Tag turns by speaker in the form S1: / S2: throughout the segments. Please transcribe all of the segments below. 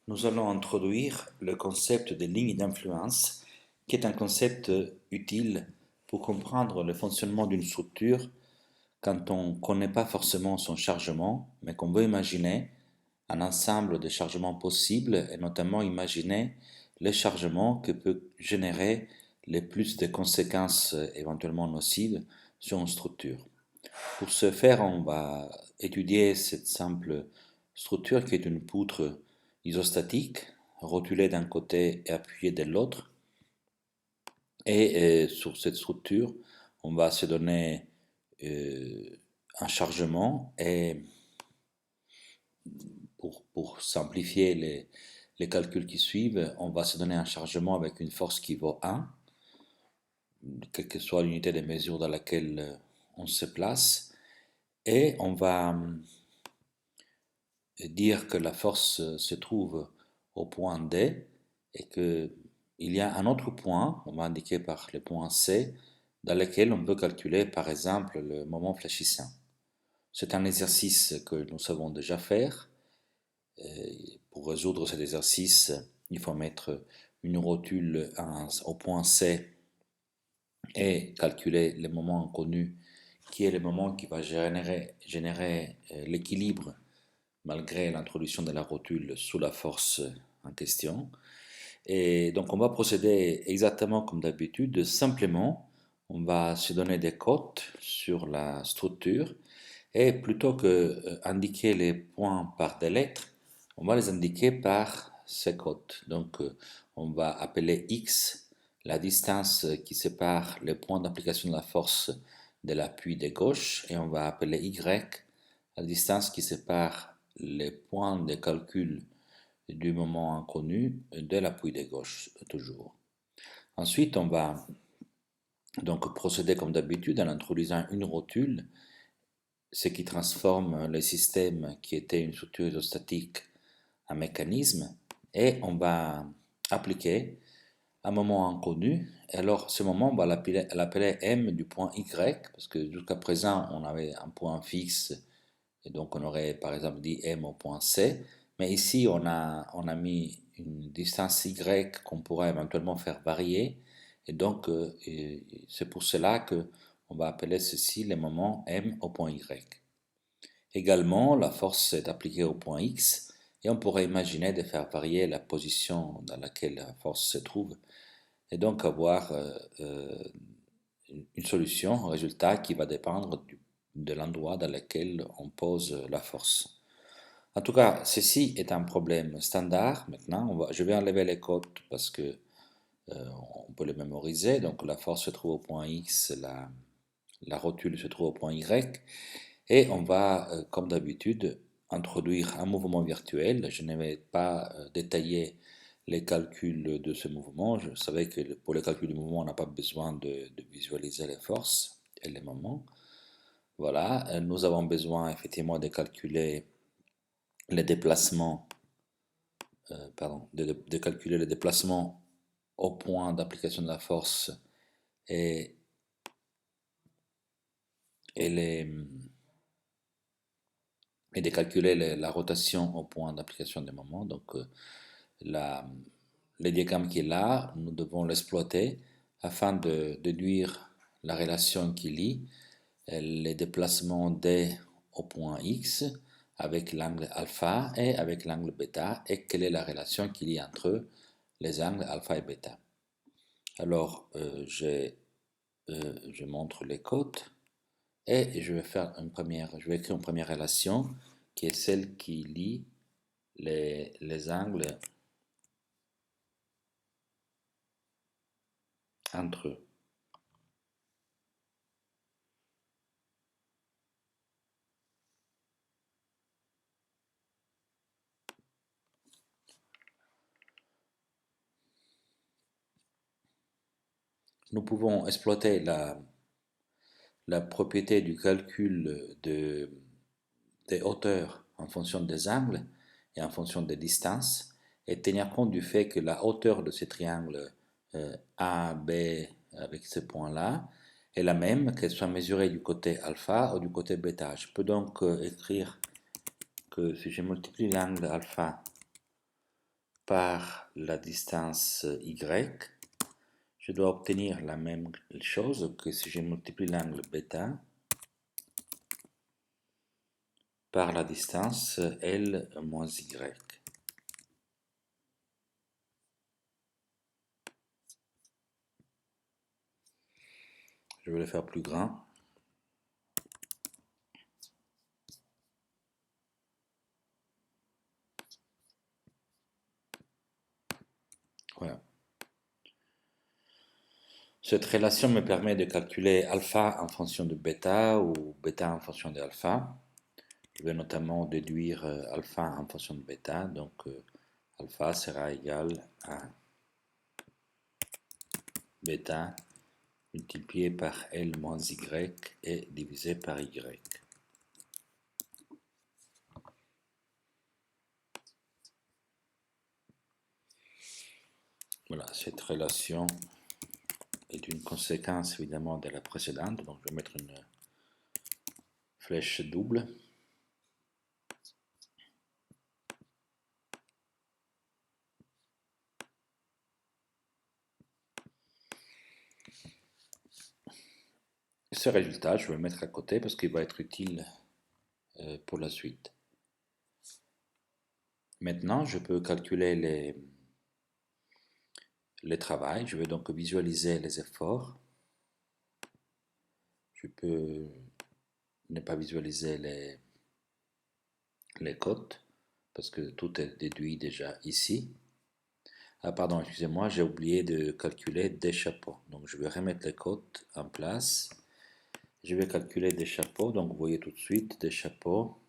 S1: Nous allons introduire le concept de ligne d'influence, qui est un concept utile pour comprendre le fonctionnement d'une structure quand on ne connaît pas forcément son chargement, mais qu'on veut imaginer un ensemble de chargements possibles et notamment imaginer les chargements que peut générer les plus de conséquences éventuellement nocives sur une structure. Pour ce faire, on va étudier cette simple structure qui est une poutre isostatique, rotulée d'un côté et appuyée de l'autre. Et sur cette structure, on va se donner euh, un chargement et pour simplifier les calculs qui suivent, on va se donner un chargement avec une force qui vaut 1, quelle que soit l'unité de mesure dans laquelle on se place. Et on va dire que la force se trouve au point D et qu'il y a un autre point, on va indiquer par le point C, dans lequel on peut calculer par exemple le moment fléchissant. C'est un exercice que nous savons déjà faire. Et pour résoudre cet exercice, il faut mettre une rotule au point C et calculer le moment inconnu qui est le moment qui va générer l'équilibre malgré l'introduction de la rotule sous la force en question. Et donc on va procéder exactement comme d'habitude, simplement on va se donner des cotes sur la structure et plutôt que indiquer les points par des lettres, on va les indiquer par ces cotes. Donc on va appeler x la distance qui sépare les points d'application de la force de l'appui de gauche et on va appeler y la distance qui sépare les points de calcul du moment inconnu de l'appui de gauche, toujours. Ensuite, on va donc procéder comme d'habitude en introduisant une rotule, ce qui transforme le système qui était une structure isostatique en mécanisme, et on va appliquer un moment inconnu. Et alors, ce moment, on va l'appeler M du point Y, parce que jusqu'à présent, on avait un point fixe. Et donc, on aurait par exemple dit M au point C. Mais ici, on a mis une distance Y qu'on pourra éventuellement faire varier. Et donc, c'est pour cela qu'on va appeler ceci le moment M au point Y. Également, la force est appliquée au point X. Et on pourrait imaginer de faire varier la position dans laquelle la force se trouve. Et donc avoir une solution, un résultat qui va dépendre de l'endroit dans lequel on pose la force. En tout cas, ceci est un problème standard. Maintenant, je vais enlever les cotes parce que on peut les mémoriser. Donc la force se trouve au point X, la rotule se trouve au point Y. Et on va, comme d'habitude, introduire un mouvement virtuel. Je ne vais pas détailler les calculs de ce mouvement. Je savais que pour le calcul du mouvement, on n'a pas besoin de visualiser les forces et les moments. Voilà, nous avons besoin effectivement de calculer les déplacements, de calculer les déplacements au point d'application de la force et, et, les, et de calculer la rotation au point d'application des moments. Donc, la, le diagramme qui est là, nous devons l'exploiter afin de déduire la relation qui lie les déplacements D au point X avec l'angle alpha et avec l'angle bêta et quelle est la relation qui lie entre les angles alpha et bêta. Alors, je montre les cotes et je vais écrire une première relation qui est celle qui lie les angles entre eux. Nous pouvons exploiter la propriété du calcul des hauteurs en fonction des angles et en fonction des distances et tenir compte du fait que la hauteur de ces triangles A, B avec ce point-là est la même, qu'elle soit mesurée du côté alpha ou du côté bêta. Je peux donc écrire que si je multiplie l'angle alpha par la distance y, je dois obtenir la même chose que si je multiplie l'angle bêta par la distance L moins Y. Je vais le faire plus grand. Voilà. Cette relation me permet de calculer alpha en fonction de bêta ou bêta en fonction de alpha. Je vais notamment déduire alpha en fonction de bêta, donc alpha sera égal à bêta multiplié par L moins Y et divisé par Y. Voilà, cette relation est une conséquence évidemment de la précédente, donc je vais mettre une flèche double. Ce résultat, je vais le mettre à côté parce qu'il va être utile pour la suite. Maintenant, je peux calculer les travail. Je vais donc visualiser les efforts. Je peux ne pas visualiser les cotes parce que tout est déduit déjà ici. Ah pardon, excusez-moi, j'ai oublié de calculer des chapeaux. Donc je vais remettre les cotes en place. Je vais calculer des chapeaux. Donc vous voyez tout de suite des chapeaux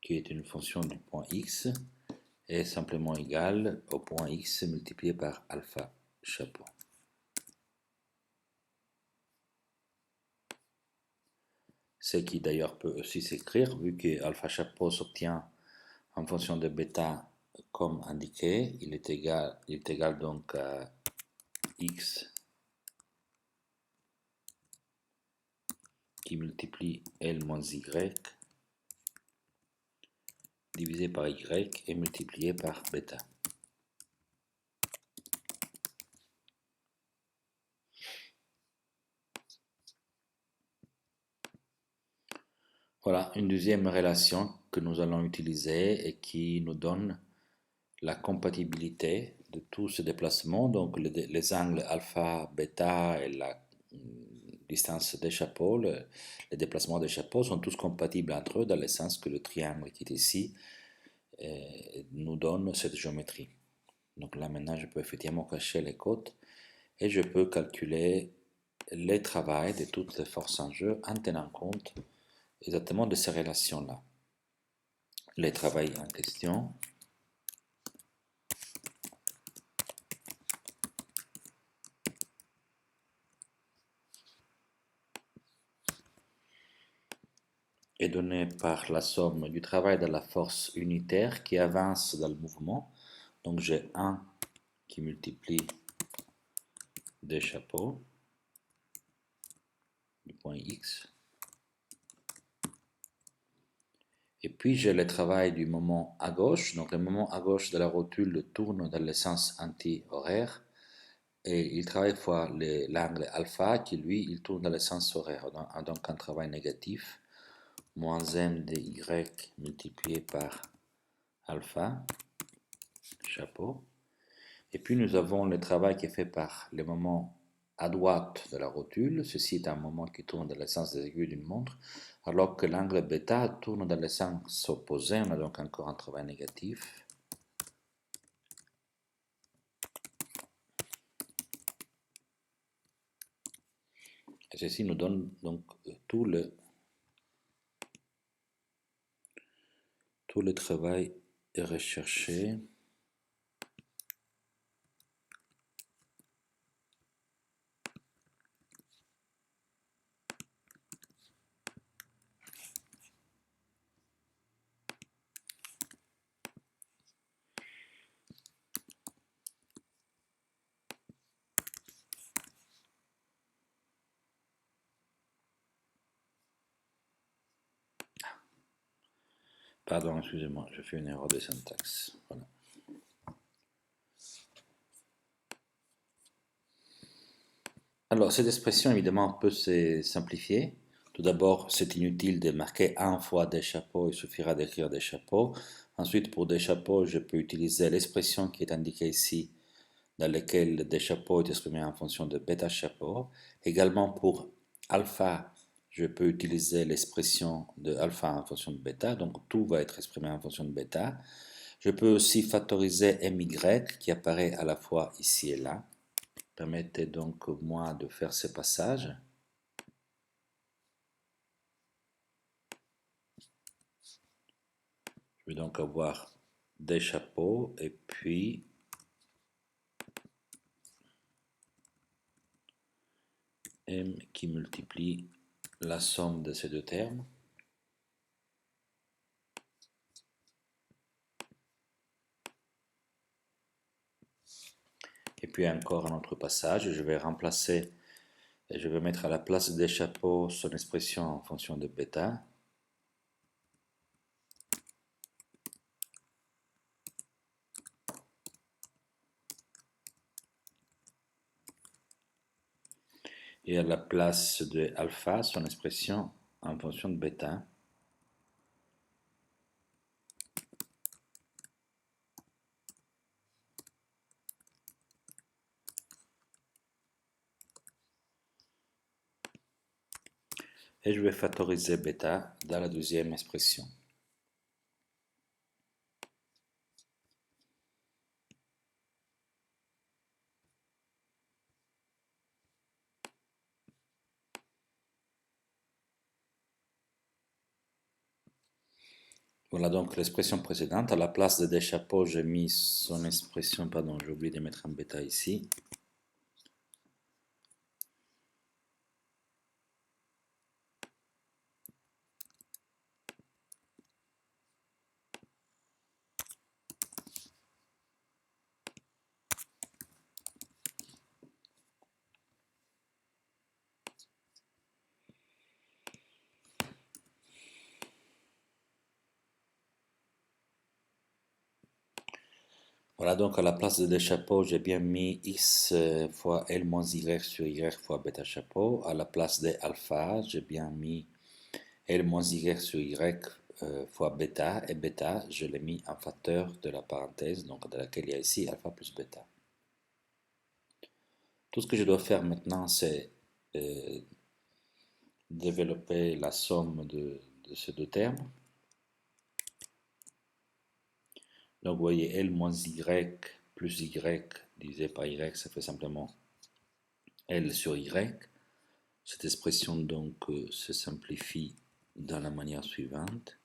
S1: qui est une fonction du point x est simplement égal au point x multiplié par alpha chapeau. Ce qui d'ailleurs peut aussi s'écrire, vu que alpha chapeau s'obtient en fonction de bêta comme indiqué, il est égal donc à x qui multiplie L moins y divisé par y et multiplié par bêta. Voilà une deuxième relation que nous allons utiliser et qui nous donne la compatibilité de tous ces déplacements, donc les angles alpha, bêta et la distance des chapeaux, les déplacements des chapeaux sont tous compatibles entre eux dans le sens que le triangle qui est ici nous donne cette géométrie. Donc là maintenant je peux effectivement cacher les côtes et je peux calculer les travail de toutes les forces en jeu en tenant compte exactement de ces relations-là. Les travail en question est donné par la somme du travail de la force unitaire qui avance dans le mouvement. Donc j'ai 1 qui multiplie des chapeaux du point X. Et puis j'ai le travail du moment à gauche. Donc le moment à gauche de la rotule tourne dans le sens anti-horaire. Et il travaille fois l'angle alpha qui lui, il tourne dans le sens horaire. Donc un travail négatif. Moins m de y multiplié par alpha, chapeau. Et puis nous avons le travail qui est fait par le moment à droite de la rotule. Ceci est un moment qui tourne dans le sens des aiguilles d'une montre, alors que l'angle bêta tourne dans le sens opposé. On a donc encore un travail négatif. Et ceci nous donne donc tout le travail recherché. Pardon, excusez-moi, je fais une erreur de syntaxe. Voilà. Alors, cette expression, évidemment, peut se simplifier. Tout d'abord, c'est inutile de marquer un fois des chapeaux, il suffira d'écrire des chapeaux. Ensuite, pour des chapeaux, je peux utiliser l'expression qui est indiquée ici, dans laquelle des chapeaux est exprimé en fonction de bêta chapeau. Également, pour alpha, je peux utiliser l'expression de alpha en fonction de bêta, donc tout va être exprimé en fonction de bêta. Je peux aussi factoriser my qui apparaît à la fois ici et là. Permettez donc moi de faire ce passage. Je vais donc avoir des chapeaux et puis m qui multiplie la somme de ces deux termes. Et puis encore un autre passage, je vais remplacer et je vais mettre à la place des chapeaux son expression en fonction de bêta. Et à la place de alpha, son expression en fonction de bêta. Et je vais factoriser bêta dans la deuxième expression. Voilà donc l'expression précédente. À la place de des chapeaux, j'ai mis son expression, pardon, j'ai oublié de mettre un bêta ici. Voilà donc à la place de des chapeaux, j'ai bien mis x fois L moins y sur y fois bêta chapeau. À la place des alpha, j'ai bien mis L moins y sur y fois bêta. Et bêta, je l'ai mis en facteur de la parenthèse, donc de laquelle il y a ici alpha plus bêta. Tout ce que je dois faire maintenant, c'est développer la somme de ces deux termes. Donc vous voyez L moins y plus y divisé par y, ça fait simplement L sur y. Cette expression donc se simplifie dans la manière suivante.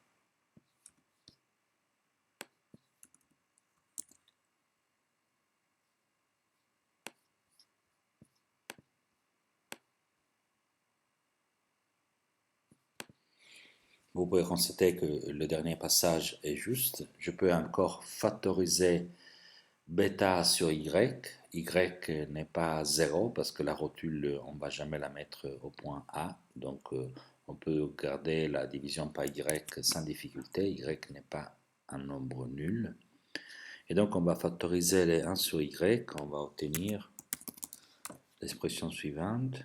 S1: Vous pouvez constater que le dernier passage est juste. Je peux encore factoriser bêta sur y. Y n'est pas 0 parce que la rotule, on ne va jamais la mettre au point A. Donc on peut garder la division par y sans difficulté. Y n'est pas un nombre nul. Et donc on va factoriser les 1 sur y. On va obtenir l'expression suivante.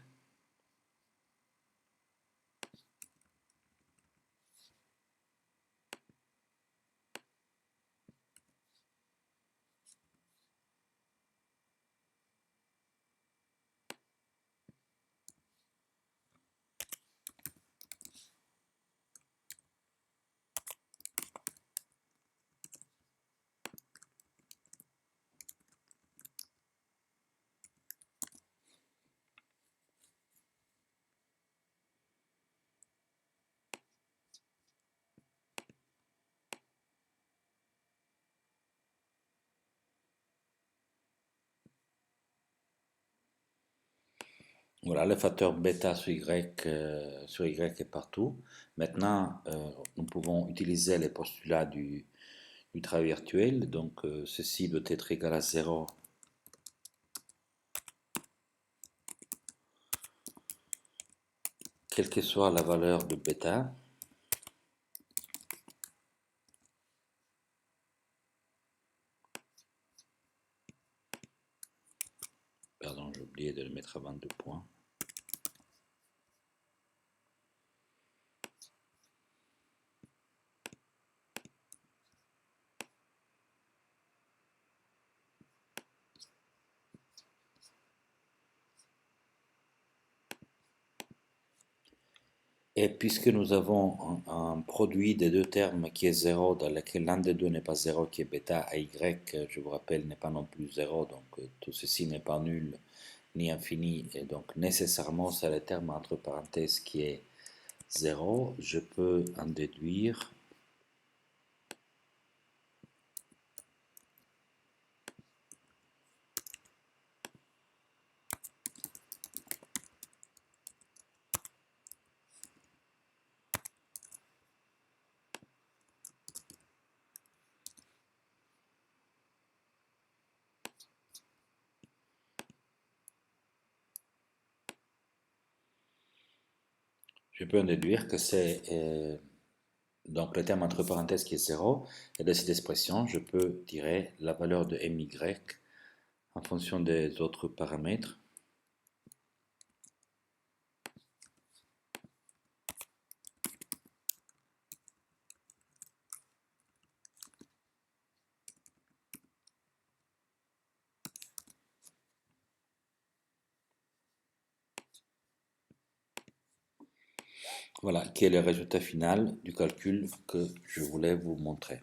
S1: Voilà, le facteur bêta sur y est partout. Maintenant, nous pouvons utiliser les postulats du travail virtuel. Donc, ceci doit être égal à 0 quelle que soit la valeur de bêta. oublié de le mettre à 22 points. Et puisque nous avons un produit des deux termes qui est zéro, dans lequel l'un des deux n'est pas zéro, qui est bêta, et y, je vous rappelle, n'est pas non plus zéro, donc tout ceci n'est pas nul ni infini, et donc nécessairement c'est le terme entre parenthèses qui est zéro, je peux en déduire que c'est donc le terme entre parenthèses qui est zéro, et de cette expression, je peux tirer la valeur de my en fonction des autres paramètres. Voilà, qui est le résultat final du calcul que je voulais vous montrer.